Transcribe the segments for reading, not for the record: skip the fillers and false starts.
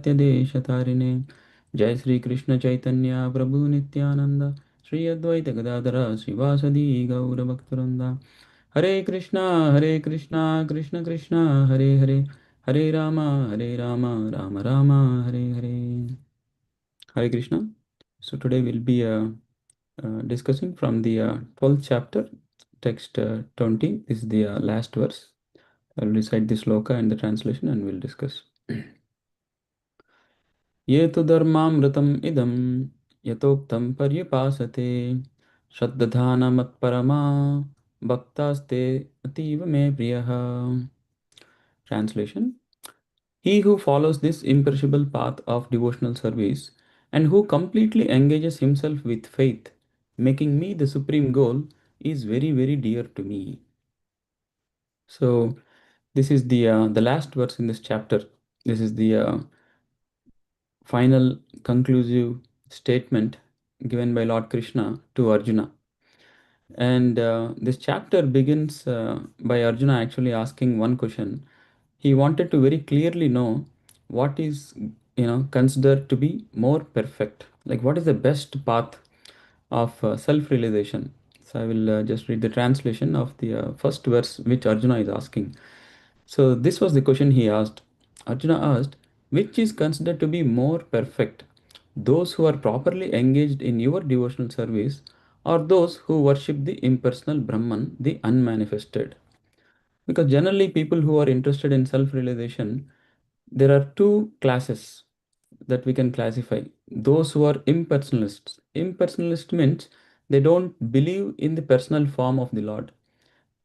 Panchalakshya Deshatarine Jai Sri Krishna Chaitanya Prabhu Nityananda Shri Advaita Gadadara Srivasadi Gaura Bhaktaranda Hare Krishna, Krishna Krishna, Hare Hare, Hare Rama, Rama Rama, Hare Hare. Hare Krishna. So today we'll be discussing from the 12th chapter, text 20. This is the last verse. I'll recite the sloka and the translation and we'll discuss. Ye tu dharmamritam idam yatoktam paryupasate Shraddhana matparama bhaktaste ativa me priyaha. Translation: He who follows this imperishable path of devotional service and who completely engages himself with faith, making me the supreme goal, is very, very dear to me. So, this is the last verse in this chapter. This is the final conclusive statement given by Lord Krishna to Arjuna. And this chapter begins by Arjuna actually asking one question. He wanted to very clearly know what is considered to be more perfect, like what is the best path of self-realization. So I will just read the translation of the first verse which Arjuna is asking. So this was the question he asked. Arjuna asked, which is considered to be more perfect, those who are properly engaged in your devotional service or those who worship the impersonal Brahman, the unmanifested? Because generally people who are interested in self-realization, there are two classes that we can classify. Those who are impersonalists. Impersonalist means they don't believe in the personal form of the Lord.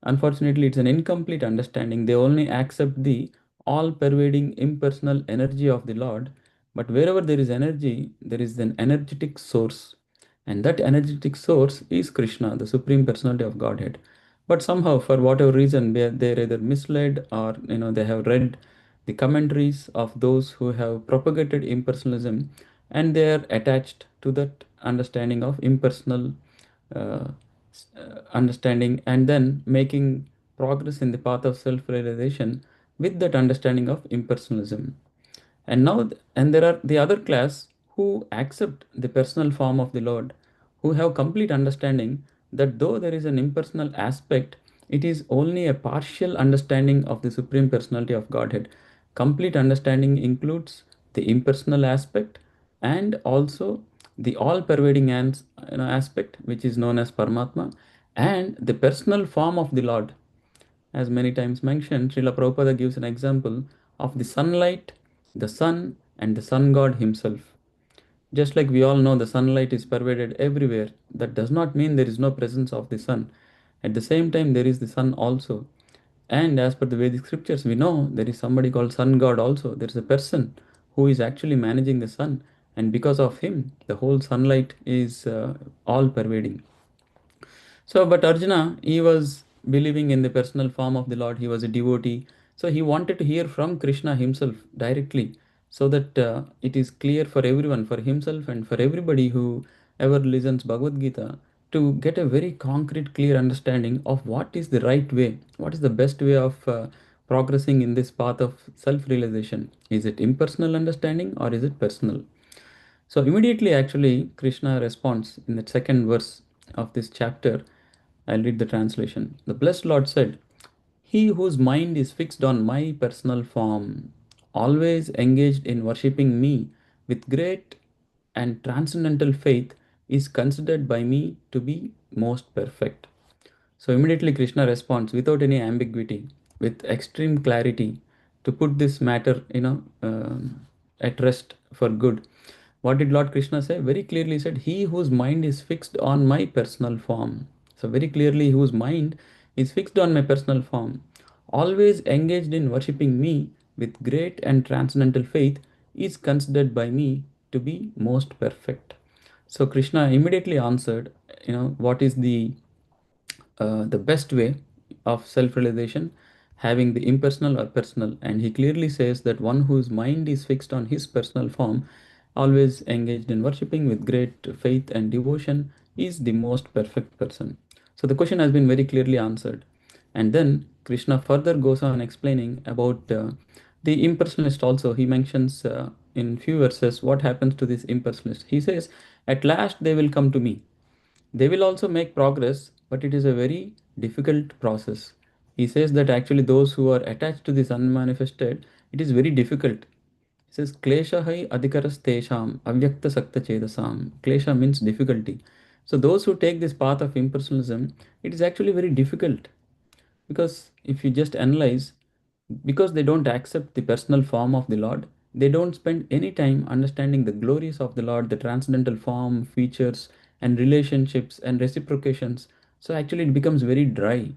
Unfortunately, it's an incomplete understanding. They only accept the all pervading impersonal energy of the Lord. But wherever there is energy, there is an energetic source. And that energetic source is Krishna, the Supreme Personality of Godhead. But somehow, for whatever reason, they're either misled or they have read the commentaries of those who have propagated impersonalism and they are attached to that understanding of impersonal uh, understanding and then making progress in the path of self-realization with that understanding of impersonalism. And now, and there are the other class who accept the personal form of the Lord, who have complete understanding that though there is an impersonal aspect, it is only a partial understanding of the Supreme Personality of Godhead. Complete understanding includes the impersonal aspect and also the all-pervading aspect, which is known as Paramatma, and the personal form of the Lord. As many times mentioned, Srila Prabhupada gives an example of the sunlight, the sun, and the sun god himself. Just like we all know the sunlight is pervaded everywhere, that does not mean there is no presence of the sun. At the same time, there is the sun also. And as per the Vedic scriptures, we know there is somebody called sun god also. There is a person who is actually managing the sun. And because of him, the whole sunlight is all pervading. So, but Arjuna, he was believing in the personal form of the Lord. He was a devotee. So, he wanted to hear from Krishna himself directly so that it is clear for everyone, for himself, and for everybody who ever listens Bhagavad Gita to get a very concrete, clear understanding of what is the right way, what is the best way of progressing in this path of self realization. Is it impersonal understanding or is it personal? So immediately, actually, Krishna responds in the second verse of this chapter. I'll read the translation. The blessed Lord said, He whose mind is fixed on my personal form, always engaged in worshipping me with great and transcendental faith, is considered by me to be most perfect. So immediately Krishna responds without any ambiguity, with extreme clarity, to put this matter, at rest for good. What did Lord Krishna say? Very clearly he said, He whose mind is fixed on my personal form. So very clearly, whose mind is fixed on my personal form, always engaged in worshipping me with great and transcendental faith, is considered by me to be most perfect. So Krishna immediately answered, what is the best way of self-realization, having the impersonal or personal. And he clearly says that one whose mind is fixed on his personal form, always engaged in worshipping with great faith and devotion, is the most perfect person. So the question has been very clearly answered. And then Krishna further goes on explaining about the impersonalist also. He mentions in few verses what happens to this impersonalist. He says, at last they will come to me. They will also make progress, but it is a very difficult process. He says that actually those who are attached to this unmanifested, it is very difficult. He says, Kleshahai adhikaras tesham avyakta sakta chedasam. Klesha means difficulty. So those who take this path of impersonalism, it is actually very difficult. Because if you just analyze, because they don't accept the personal form of the Lord, they don't spend any time understanding the glories of the Lord, the transcendental form, features, and relationships and reciprocations. So actually, it becomes very dry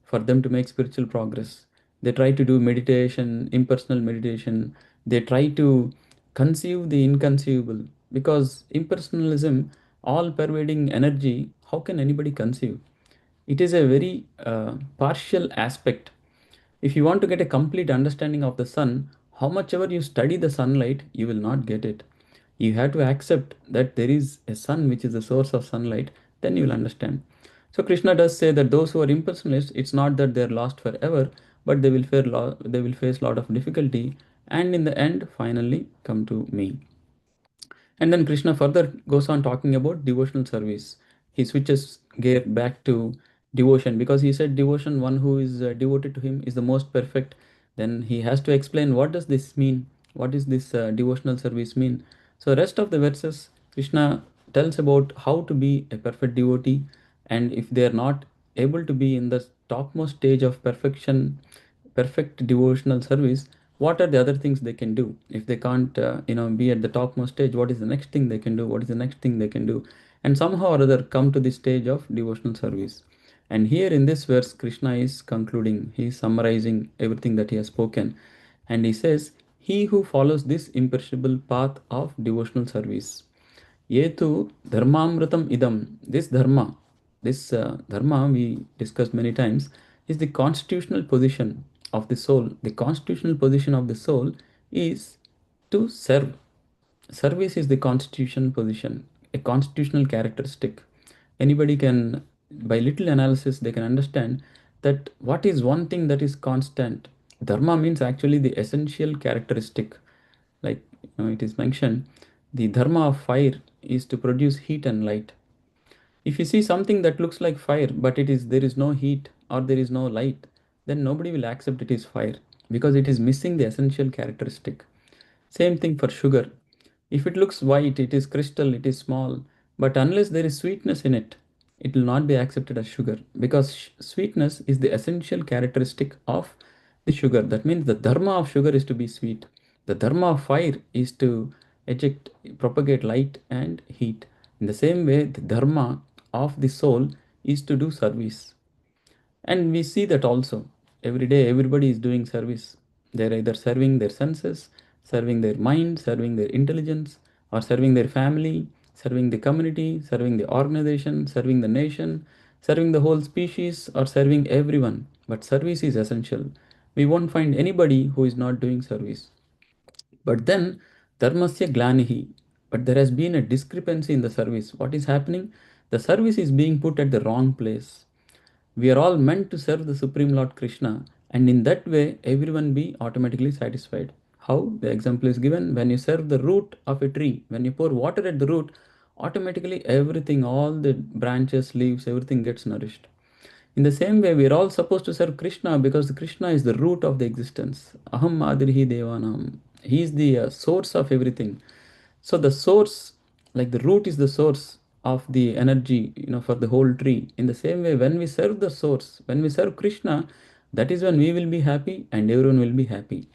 for them to make spiritual progress. They try to do meditation, impersonal meditation. They try to conceive the inconceivable, because impersonalism, all pervading energy, how can anybody conceive? It is a very partial aspect. If you want to get a complete understanding of the sun, how much ever you study the sunlight, you will not get it. You have to accept that there is a sun which is the source of sunlight, then you will understand. So Krishna does say that those who are impersonalists, it's not that they're lost forever, but they will face a lot of difficulty, and in the end finally come to me. And then Krishna further goes on talking about devotional service. He switches gear back to devotion, because he said devotion, one who is devoted to him is the most perfect. Then he has to explain what does this mean? What is this devotional service mean? So rest of the verses, Krishna tells about how to be a perfect devotee, and if they are not able to be in the topmost stage of perfection, perfect devotional service, what are the other things they can do? If they can't be at the topmost stage, what is the next thing they can do? What is the next thing they can do? And somehow or other come to the stage of devotional service. And here in this verse, Krishna is concluding, he is summarizing everything that he has spoken, and he says, he who follows this imperishable path of devotional service, Yetu dharmamritam idam. This dharma, this dharma we discussed many times, is the constitutional position of the soul. The constitutional position of the soul is to serve. Service is the constitutional position, a constitutional characteristic. Anybody can, by little analysis, they can understand that what is one thing that is constant. Dharma means actually the essential characteristic. Like it is mentioned, the dharma of fire is to produce heat and light. If you see something that looks like fire, but it is there is no heat or there is no light, then nobody will accept it is fire, because it is missing the essential characteristic. Same thing for sugar. If it looks white, it is crystal, it is small, but unless there is sweetness in it, it will not be accepted as sugar, because sweetness is the essential characteristic of the sugar. That means the dharma of sugar is to be sweet. The dharma of fire is to propagate light and heat. In the same way, the dharma of the soul is to do service. And we see that also. Every day, everybody is doing service. They're either serving their senses, serving their mind, serving their intelligence, or serving their family, serving the community, serving the organization, serving the nation, serving the whole species, or serving everyone. But service is essential. We won't find anybody who is not doing service. But then, dharmasya glanihi. But there has been a discrepancy in the service. What is happening? The service is being put at the wrong place. We are all meant to serve the Supreme Lord Krishna, and in that way, everyone be automatically satisfied. How? The example is given, when you serve the root of a tree, when you pour water at the root, automatically everything, all the branches, leaves, everything gets nourished. In the same way, we are all supposed to serve Krishna, because Krishna is the root of the existence. Aham Madrihi Devanam. He is the source of everything. So the source, like the root is the source of the energy, for the whole tree. In the same way, when we serve the source, when we serve Krishna, that is when we will be happy and everyone will be happy.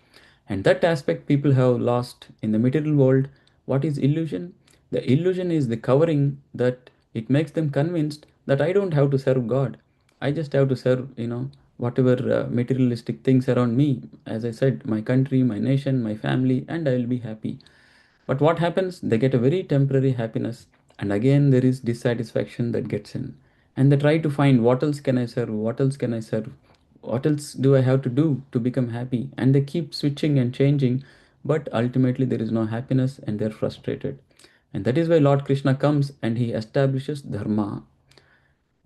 And that aspect people have lost in the material world. What is illusion? The illusion is the covering that it makes them convinced that I don't have to serve God. I just have to serve, whatever materialistic things around me. As I said, my country, my nation, my family, and I will be happy. But what happens? They get a very temporary happiness, and again there is dissatisfaction that gets in. And they try to find, what else can I serve? What else can I serve? What else do I have to do to become happy? And they keep switching and changing, but ultimately there is no happiness and they're frustrated. And that is why Lord Krishna comes and he establishes dharma.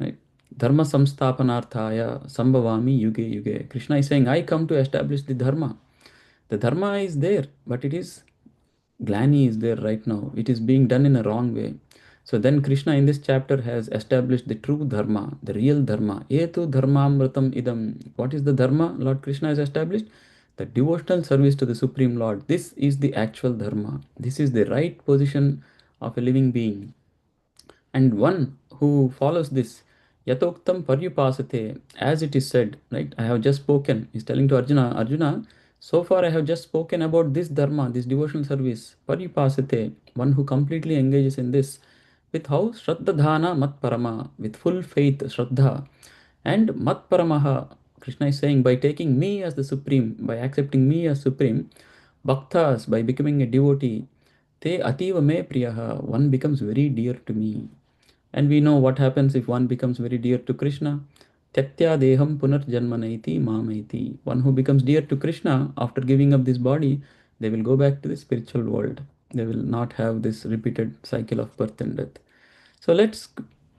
Right? Dharma samsthapanarthaya sambhavami yuge yuge. Krishna is saying, I come to establish the dharma. The dharma is there, but it is Glani is there right now. It is being done in a wrong way. So then Krishna in this chapter has established the true dharma, the real dharma. Etu dharmamritam idam. What is the dharma Lord Krishna has established? The devotional service to the Supreme Lord. This is the actual dharma. This is the right position of a living being. And one who follows this, Yatoktam Paryupasate, as it is said, right? I have just spoken. He's telling to Arjuna, Arjuna, so far I have just spoken about this dharma, this devotional service. Paryupasate, one who completely engages in this. With how? Shraddhadhana Mat Parama, with full faith, Shraddha. And Mat Paramaha, Krishna is saying, by taking me as the supreme, by accepting me as supreme, Bhaktas, by becoming a devotee, Te ativa me priyaha, one becomes very dear to me. And we know what happens if one becomes very dear to Krishna. Tyaktya deham punarjanmanaiti mamaiti. One who becomes dear to Krishna after giving up this body, they will go back to the spiritual world. They will not have this repeated cycle of birth and death. So let's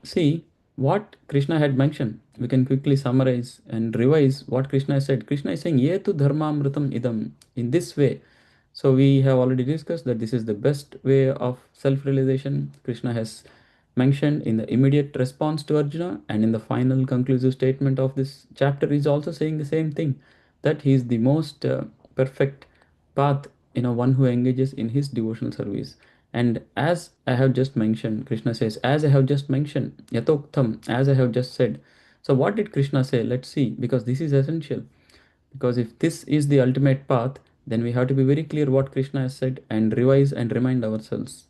see what Krishna had mentioned. We can quickly summarize and revise what Krishna said. Krishna is saying, Yetu dharmamritam idam. In this way. So we have already discussed that this is the best way of self-realization. Krishna has mentioned in the immediate response to Arjuna, and in the final conclusive statement of this chapter is also saying the same thing, that he is the most perfect path, one who engages in his devotional service. And as I have just mentioned, Krishna says, as I have just mentioned, Yatoktam, as I have just said. So what did Krishna say? Let's see, because this is essential. Because if this is the ultimate path, then we have to be very clear what Krishna has said and revise and remind ourselves.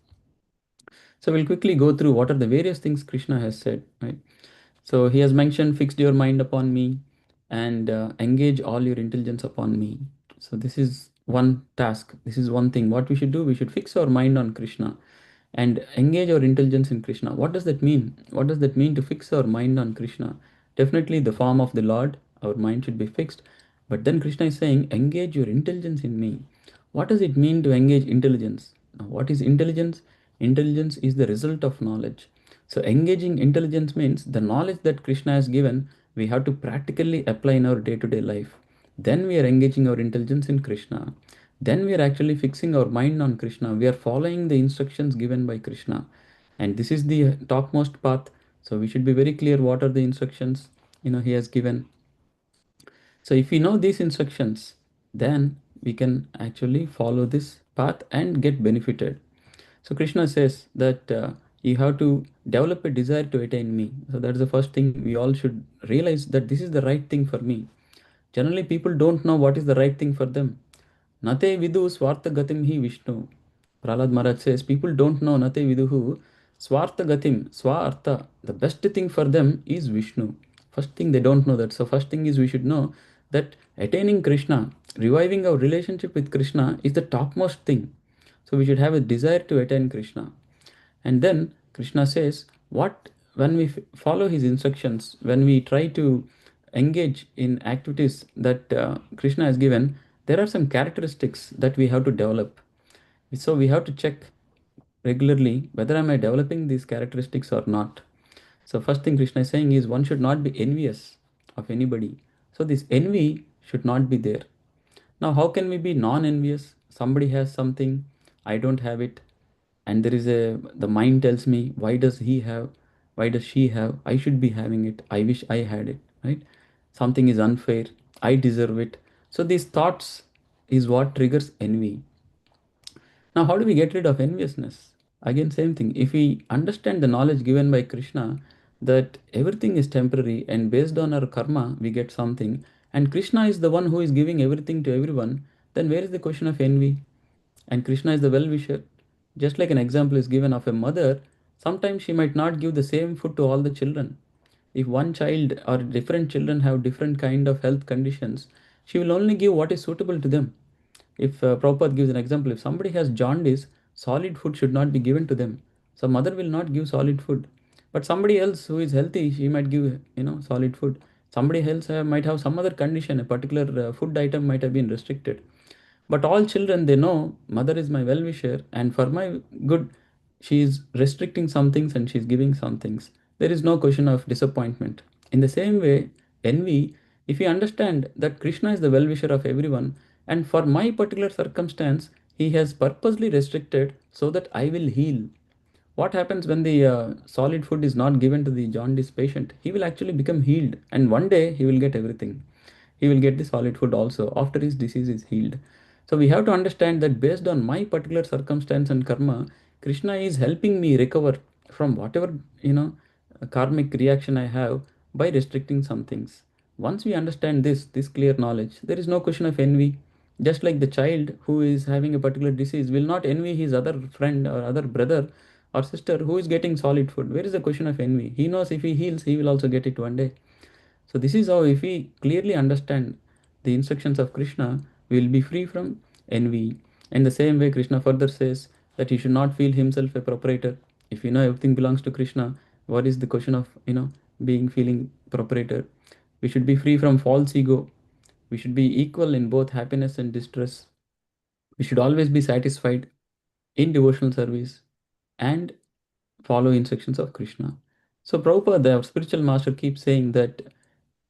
So we'll quickly go through what are the various things Krishna has said, right? So he has mentioned, fixed your mind upon me and engage all your intelligence upon me. So this is one task. This is one thing. What we should do, we should fix our mind on Krishna and engage our intelligence in Krishna. What does that mean? What does that mean to fix our mind on Krishna? Definitely the form of the Lord, our mind should be fixed. But then Krishna is saying, engage your intelligence in me. What does it mean to engage intelligence? Now, what is intelligence? Intelligence is the result of knowledge. So, engaging intelligence means the knowledge that Krishna has given, we have to practically apply in our day to day life. Then we are engaging our intelligence in Krishna. Then we are actually fixing our mind on Krishna. We are following the instructions given by Krishna. And this is the topmost path. So, we should be very clear what are the instructions he has given. So if we know these instructions, then we can actually follow this path and get benefited. So Krishna says that you have to develop a desire to attain me. So that's the first thing we all should realize, that this is the right thing for me. Generally, people don't know what is the right thing for them. Nate vidu swartha gatim hi Vishnu. Prahlad Maharaj says people don't know Nate viduhu swartha gatim, swartha. The best thing for them is Vishnu. First thing they don't know that. So first thing is we should know that attaining Krishna, reviving our relationship with Krishna is the topmost thing. So we should have a desire to attain Krishna. And then Krishna says, what when we follow his instructions, when we try to engage in activities that Krishna has given, there are some characteristics that we have to develop. So we have to check regularly whether am I developing these characteristics or not. So first thing Krishna is saying is one should not be envious of anybody. So this envy should not be there. Now, how can we be non-envious? Somebody has something, I don't have it, and the mind tells me, why does he have, why does she have? I should be having it. I wish I had it, right? Something is unfair. I deserve it. So these thoughts is what triggers envy. Now, how do we get rid of enviousness? Again, same thing. If we understand the knowledge given by Krishna that everything is temporary and based on our karma, we get something, and Krishna is the one who is giving everything to everyone, then where is the question of envy? And Krishna is the well wisher. Just like an example is given of a mother, sometimes she might not give the same food to all the children. If one child or different children have different kind of health conditions, she will only give what is suitable to them. If Prabhupada gives an example, if somebody has jaundice, solid food should not be given to them. So mother will not give solid food. But somebody else who is healthy, she might give, solid food. Somebody else might have some other condition, a particular food item might have been restricted. But all children, they know mother is my well wisher, and for my good, she is restricting some things and she's giving some things. There is no question of disappointment. In the same way, envy, if we understand that Krishna is the well wisher of everyone, and for my particular circumstance, He has purposely restricted so that I will heal. What happens when the solid food is not given to the jaundice patient? He will actually become healed, and one day he will get everything. He will get the solid food also after his disease is healed. So we have to understand that based on my particular circumstance and karma, Krishna is helping me recover from whatever, karmic reaction I have by restricting some things. Once we understand this clear knowledge, there is no question of envy. Just like the child who is having a particular disease will not envy his other friend or other brother or sister who is getting solid food. Where is the question of envy? He knows if he heals, he will also get it one day. So this is how, if we clearly understand the instructions of Krishna, we will be free from envy. In the same way, Krishna further says that he should not feel himself a proprietor. If you know everything belongs to Krishna, what is the question of being feeling proprietor? We should be free from false ego. We should be equal in both happiness and distress. We should always be satisfied in devotional service and follow instructions of Krishna. So Prabhupada, the spiritual master, keeps saying that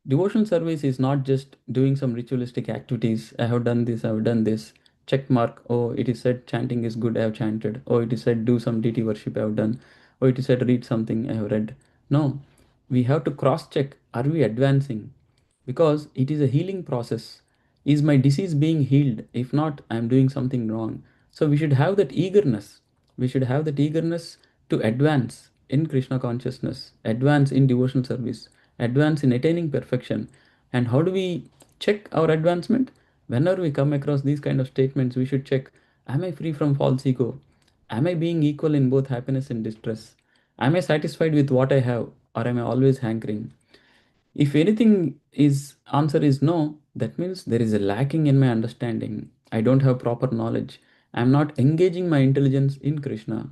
devotional service is not just doing some ritualistic activities. I have done this, I have done this. Check mark. Oh, it is said chanting is good, I have chanted. Oh, it is said do some deity worship, I have done. Oh, it is said read something, I have read. No, we have to cross check, are we advancing? Because it is a healing process. Is my disease being healed? If not, I am doing something wrong. So we should have that eagerness. We should have that eagerness to advance in Krishna consciousness, advance in devotional service, advance in attaining perfection. And how do we check our advancement? Whenever we come across these kind of statements, we should check, am I free from false ego? Am I being equal in both happiness and distress? Am I satisfied with what I have, or am I always hankering? If anything is answer is no, that means there is a lacking in my understanding. I don't have proper knowledge. I'm not engaging my intelligence in Krishna.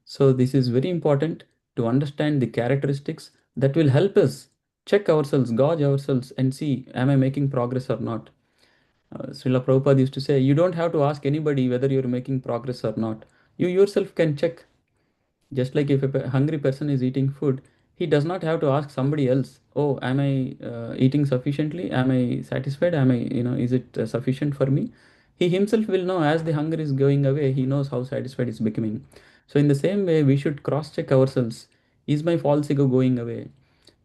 So this is very important to understand the characteristics that will help us check ourselves, gauge ourselves, and see, am I making progress or not. Srila Prabhupada used to say, you don't have to ask anybody whether you're making progress or not. You yourself can check. Just like if a hungry person is eating food, he does not have to ask somebody else, oh, am I eating sufficiently? Am I satisfied? Am I, is it sufficient for me? He himself will know as the hunger is going away, he knows how satisfied is becoming. So, in the same way, we should cross check ourselves. Is my false ego going away?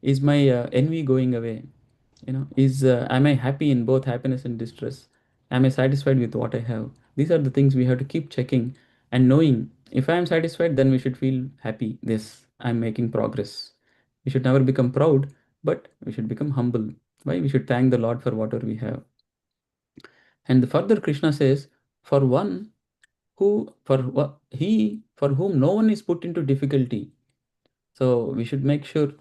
Is my envy going away? Is am I happy in both happiness and distress? Am I satisfied with what I have? These are the things we have to keep checking and knowing. If I am satisfied, then we should feel happy, this I'm making progress. We should never become proud, but we should become humble. Why? We should thank the Lord for whatever we have. And the further Krishna says, for one who he for whom no one is put into difficulty. So we should make sure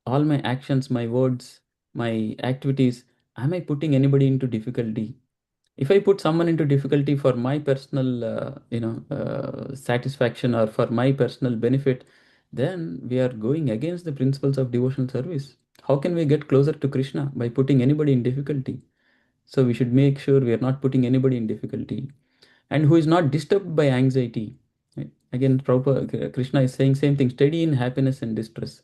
all my actions, my words, my activities, am I putting anybody into difficulty? If I put someone into difficulty for my personal, satisfaction or for my personal benefit, then we are going against the principles of devotional service. How can we get closer to Krishna by putting anybody in difficulty? So we should make sure we are not putting anybody in difficulty and who is not disturbed by anxiety. Right? Again, Krishna is saying same thing, steady in happiness and distress.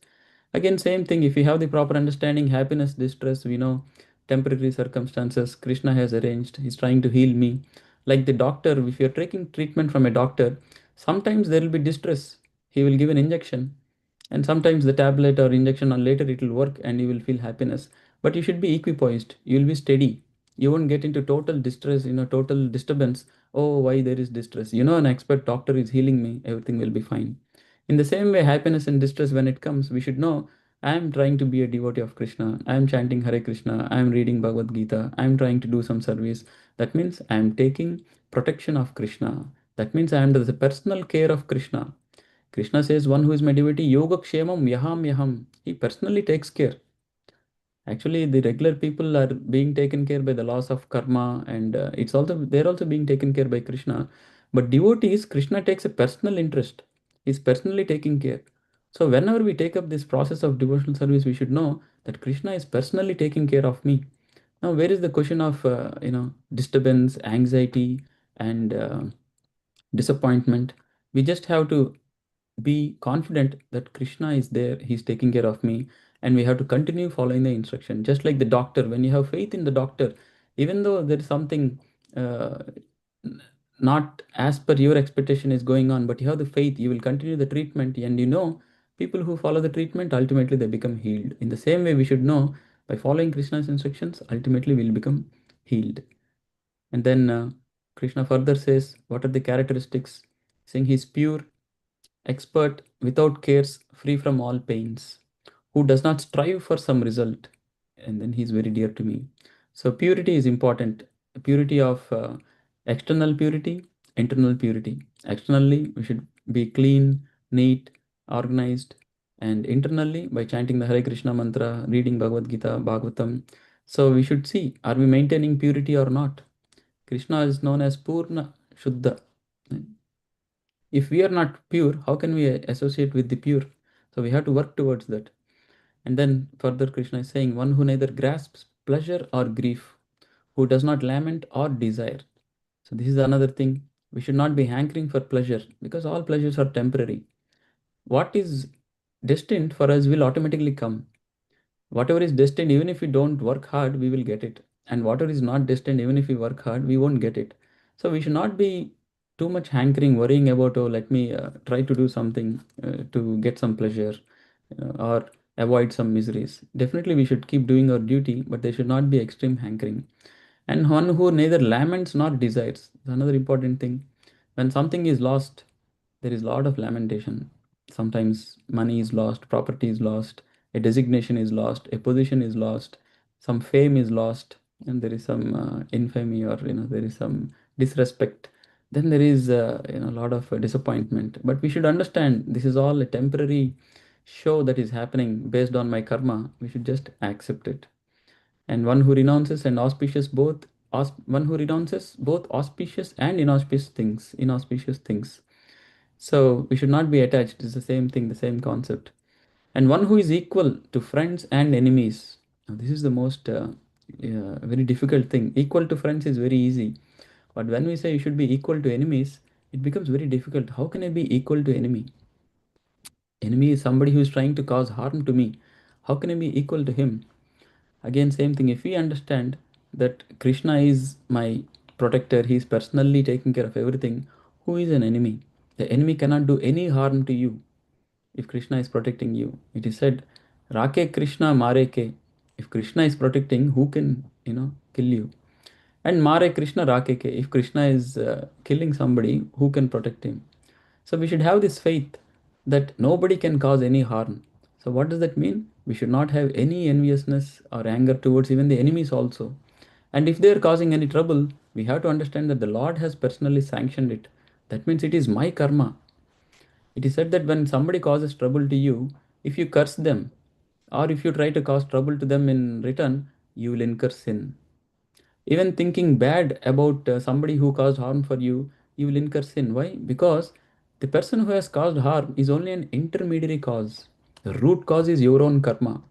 Again, same thing, if we have the proper understanding, happiness, distress, we know temporary circumstances Krishna has arranged. He's trying to heal me. Like the doctor, if you're taking treatment from a doctor, sometimes there will be distress. He will give an injection, and sometimes the tablet or injection or later it will work and you will feel happiness. But you should be equipoised. You will be steady. You won't get into total distress, total disturbance. Oh, why there is distress? An expert doctor is healing me. Everything will be fine. In the same way, happiness and distress, when it comes, we should know I am trying to be a devotee of Krishna. I am chanting Hare Krishna. I am reading Bhagavad Gita. I am trying to do some service. That means I am taking protection of Krishna. That means I am under the personal care of Krishna. Krishna says, one who is my devotee, yoga kshemam yaham yaham. He personally takes care. Actually, the regular people are being taken care by the laws of karma, and they're also being taken care by Krishna. But devotees, Krishna takes a personal interest. He's personally taking care. So whenever we take up this process of devotional service, we should know that Krishna is personally taking care of me. Now, where is the question of disturbance, anxiety, and disappointment? We just have to be confident that Krishna is there, He's taking care of me, and we have to continue following the instruction. Just like the doctor, when you have faith in the doctor, even though there is something uh, not as per your expectation is going on, but you have the faith, you will continue the treatment, and people who follow the treatment, ultimately they become healed. In the same way, we should know by following Krishna's instructions, ultimately we'll become healed. And then Krishna further says, what are the characteristics? Saying he's pure, expert, without cares, free from all pains, who does not strive for some result. And then he's very dear to me. So purity is important. Purity of external purity, internal purity. Externally, we should be clean, neat, organized, and internally by chanting the Hare Krishna mantra, reading Bhagavad Gita, Bhagavatam. So we should see, are we maintaining purity or not? Krishna is known as Purna Shuddha. If we are not pure, how can we associate with the pure? So we have to work towards that. And then further, Krishna is saying, one who neither grasps pleasure or grief, who does not lament or desire. So this is another thing. We should not be hankering for pleasure because all pleasures are temporary. What is destined for us will automatically come. Whatever is destined, even if we don't work hard, we will get it. And whatever is not destined, even if we work hard, we won't get it. So we should not be too much hankering, worrying about, oh, let me try to do something to get some pleasure or avoid some miseries. Definitely, we should keep doing our duty, but there should not be extreme hankering. And one who neither laments nor desires. Another important thing. When something is lost, there is a lot of lamentation. Sometimes money is lost, property is lost, a designation is lost, a position is lost, some fame is lost, and there is some infamy, or there is some disrespect. Then there is a lot of disappointment. But we should understand this is all a temporary show that is happening based on my karma. We should just accept it. And one who renounces both auspicious and inauspicious things. So we should not be attached. It's the same thing, the same concept. And one who is equal to friends and enemies. Now, this is the most very difficult thing. Equal to friends is very easy, but when we say you should be equal to enemies, it becomes very difficult. How can I be equal to enemy? Enemy is somebody who is trying to cause harm to me. How can I be equal to him? Again, same thing. If we understand that Krishna is my protector, he is personally taking care of everything, who is an enemy? The enemy cannot do any harm to you if Krishna is protecting you. It is said, Rake Krishna Mare Ke. If Krishna is protecting, who can, kill you? And Mare Krishna Rake Ke. If Krishna is killing somebody, who can protect him? So we should have this faith that nobody can cause any harm. So what does that mean? We should not have any enviousness or anger towards even the enemies also. And if they are causing any trouble, we have to understand that the Lord has personally sanctioned it. That means it is my karma. It is said that when somebody causes trouble to you, if you curse them or if you try to cause trouble to them in return, you will incur sin. Even thinking bad about somebody who caused harm for you, you will incur sin. Why? Because the person who has caused harm is only an intermediary cause. The root cause is your own karma.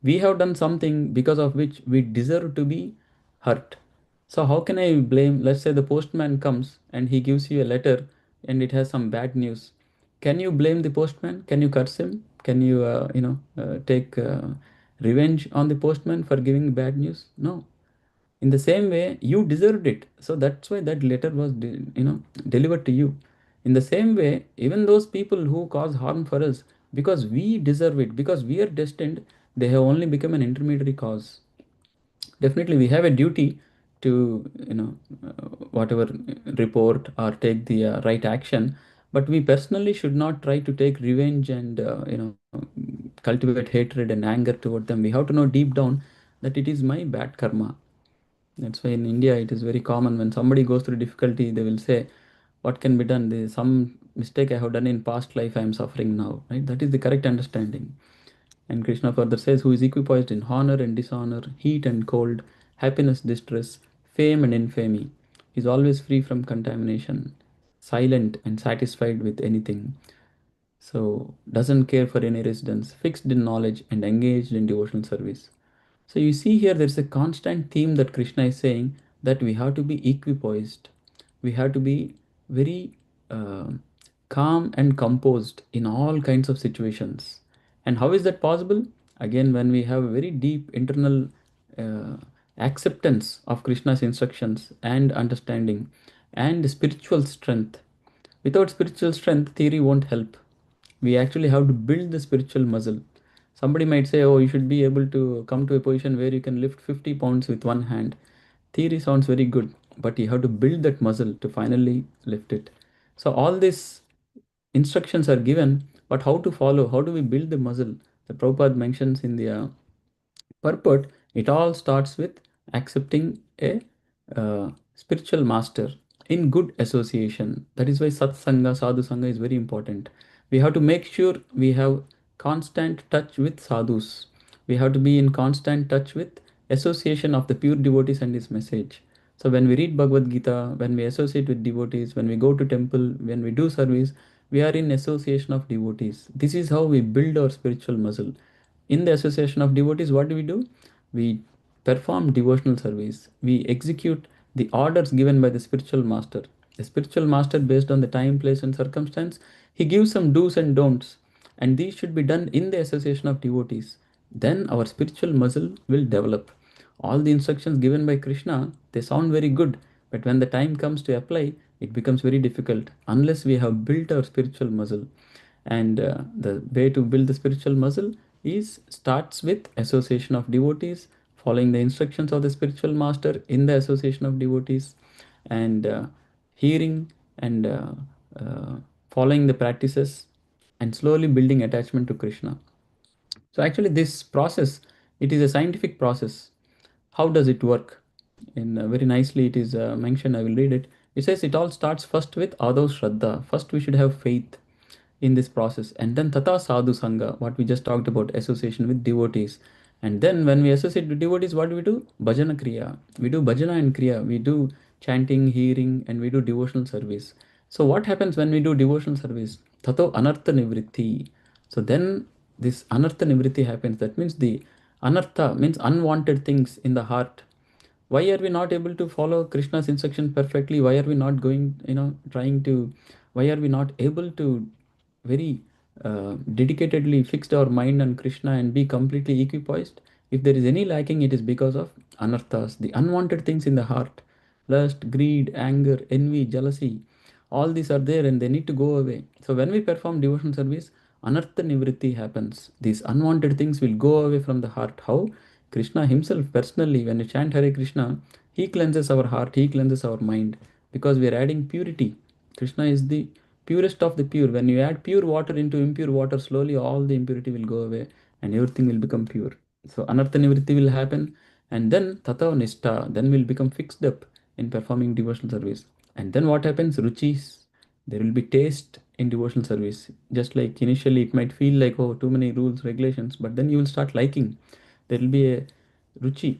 We have done something because of which we deserve to be hurt. So, how can I blame? Let's say the postman comes and he gives you a letter and it has some bad news. Can you blame the postman? Can you curse him? Can you, take revenge on the postman for giving bad news? No. In the same way, you deserved it. So that's why that letter was delivered to you. In the same way, even those people who cause harm for us, because we deserve it, because we are destined, they have only become an intermediary cause. Definitely we have a duty to whatever report or take the right action, but we personally should not try to take revenge and cultivate hatred and anger toward them. We have to know deep down that it is my bad karma. That's why in India it is very common when somebody goes through difficulty, they will say, "What can be done? There is some mistake I have done in past life. I am suffering now." Right? That is the correct understanding. And Krishna further says, "Who is equipoised in honor and dishonor, heat and cold, happiness, distress, fame and infamy, is always free from contamination, silent and satisfied with anything. So doesn't care for any residence, fixed in knowledge and engaged in devotional service." So you see here there's a constant theme that Krishna is saying that we have to be equipoised. We have to be very uh, calm and composed in all kinds of situations. And how is that possible? Again, when we have a very deep internal uh, acceptance of Krishna's instructions and understanding, and spiritual strength. Without spiritual strength, theory won't help. We actually have to build the spiritual muscle. Somebody might say, oh, you should be able to come to a position where you can lift 50 pounds with one hand. Theory sounds very good, but you have to build that muscle to finally lift it. So, all these instructions are given, but how to follow? How do we build the muscle? The Prabhupada mentions in the purport, it all starts with accepting a spiritual master in good association. That is why satsanga, sadhu sangha is very important. We have to make sure we have constant touch with sadhus. We have to be in constant touch with association of the pure devotees and his message. So when we read Bhagavad Gita, when we associate with devotees, when we go to temple, when we do service, we are in association of devotees. This is how we build our spiritual muscle. In the association of devotees, what do? We perform devotional service. We execute the orders given by the spiritual master. The spiritual master, based on the time, place, and circumstance, he gives some do's and don'ts, and these should be done in the association of devotees. Then our spiritual muscle will develop. All the instructions given by Krishna, they sound very good, but when the time comes to apply, it becomes very difficult unless we have built our spiritual muscle. And the way to build the spiritual muscle is starts with association of devotees, following the instructions of the spiritual master in the association of devotees, and hearing and uh, following the practices, and slowly building attachment to Krishna. So actually, this process, it is a scientific process. How does it work? In very nicely, it is mentioned. I will read it. It says it all starts first with Adav Shraddha. First, we should have faith in this process, and then Tata Sadhu Sangha, what we just talked about, association with devotees. And then when we associate with devotees, what do we do? Bhajana Kriya. We do bhajana and Kriya. We do chanting, hearing, and we do devotional service. So what happens when we do devotional service? Tato Anartha Nivritti. So then this Anartha Nivritti happens. That means the Anartha means unwanted things in the heart. Why are we not able to follow Krishna's instruction perfectly? Why are we not going, trying to, why are we not able to very dedicatedly fixed our mind on Krishna and be completely equipoised? If there is any lacking, it is because of anarthas, the unwanted things in the heart. Lust, greed, anger, envy, jealousy, all these are there and they need to go away. So when we perform devotional service, anartha nivritti happens. These unwanted things will go away from the heart. How? Krishna himself personally, when we chant Hare Krishna, he cleanses our heart, he cleanses our mind, because we are adding purity. Krishna is the purest of the pure. When you add pure water into impure water, slowly all the impurity will go away and everything will become pure. So anartha nivritti will happen, and then tata nishta, then will become fixed up in performing devotional service. And then what happens? Ruchis. There will be taste in devotional service. Just like initially it might feel like, oh, too many rules, regulations, but then you will start liking. There will be a ruchi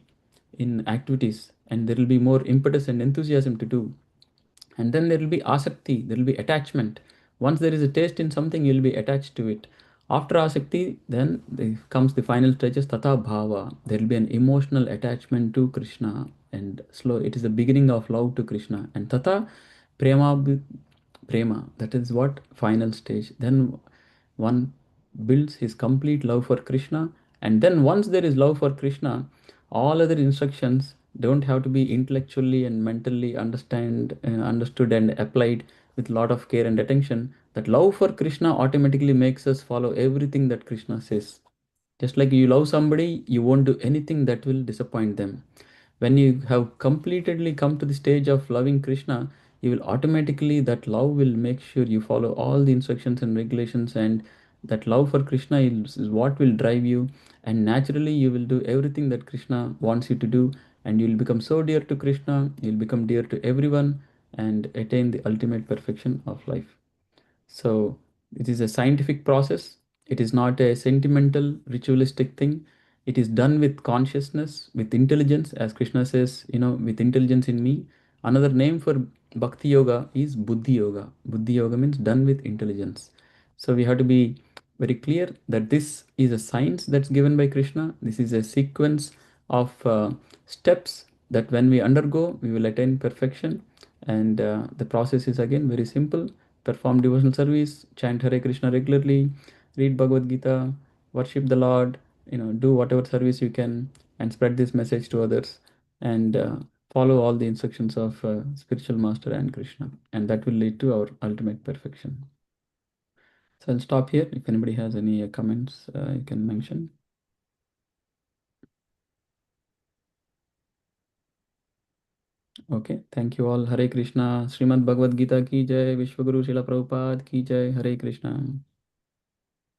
in activities, and there will be more impetus and enthusiasm to do. And then there will be asakti, there will be attachment. Once there is a taste in something, you will be attached to it. After asakti, then comes the final stages, tata bhava. There will be an emotional attachment to Krishna, and slow, it is the beginning of love to Krishna. And tata prema, prema, that is what final stage. Then one builds his complete love for Krishna. And then once there is love for Krishna, all other instructions don't have to be intellectually and mentally understood and applied with a lot of care and attention. That love for Krishna automatically makes us follow everything that Krishna says. Just like you love somebody, you won't do anything that will disappoint them. When you have completely come to the stage of loving Krishna, you will automatically, that love will make sure you follow all the instructions and regulations, and that love for Krishna is what will drive you. And naturally, you will do everything that Krishna wants you to do, and you will become so dear to Krishna, you will become dear to everyone, and attain the ultimate perfection of life. So it is a scientific process. It is not a sentimental, ritualistic thing. It is done with consciousness, with intelligence, as Krishna says, with intelligence in me. Another name for Bhakti Yoga is Buddhi Yoga. Buddhi Yoga means done with intelligence. So we have to be very clear that this is a science that's given by Krishna. This is a sequence of steps that when we undergo, we will attain perfection. And the process is again very simple. Perform devotional service, chant Hare Krishna regularly, read Bhagavad Gita, worship the Lord, do whatever service you can, and spread this message to others. And follow all the instructions of spiritual master and Krishna, and that will lead to our ultimate perfection. So I'll stop here. If anybody has any comments, you can mention. Okay, thank you all. Hare Krishna. Srimad Bhagavad Gita ki jai. Vishwaguru Srila Prabhupada ki jai. Hare Krishna.